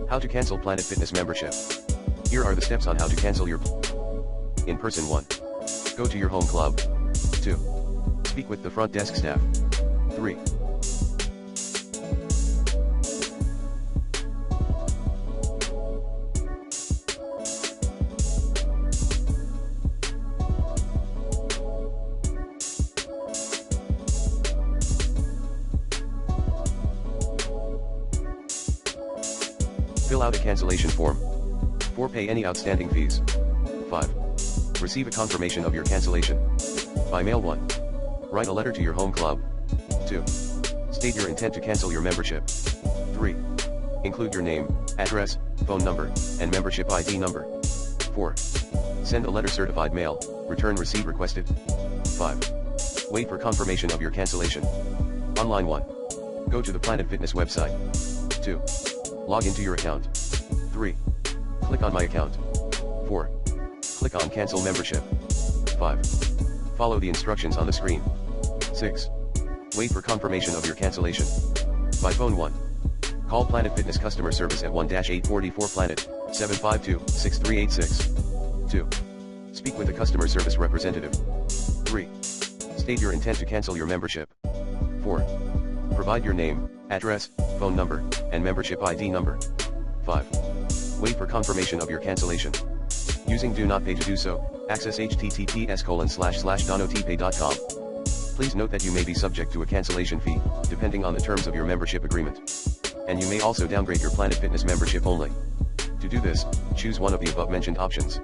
How to cancel Planet Fitness membership. Here are the steps on how to cancel your in person. 1. Go to your home club. 2. Speak with the front desk staff. 3. Fill out a cancellation form. 4. Pay any outstanding fees. 5. Receive a confirmation of your cancellation by mail. 1. Write a letter to your home club. 2. State your intent to cancel your membership. 3. Include your name, address, phone number, and membership ID number. 4. Send a letter certified mail, return receipt requested. 5. Wait for confirmation of your cancellation. Online. 1. Go to the Planet Fitness website. 2. Log into your account. 3. Click on My Account. 4. Click on Cancel Membership. 5. Follow the instructions on the screen. 6. Wait for confirmation of your cancellation by phone. 1. Call Planet Fitness customer service at 1-844 Planet 752-6386. 2. Speak with a customer service representative. 3. State your intent to cancel your membership. 4. Provide your name, address, phone number, and membership ID number. 5. Wait for confirmation of your cancellation. Using DoNotPay to do so, access https://DoNotPay.com. Please note that you may be subject to a cancellation fee, depending on the terms of your membership agreement. And you may also downgrade your Planet Fitness membership only. To do this, choose one of the above mentioned options.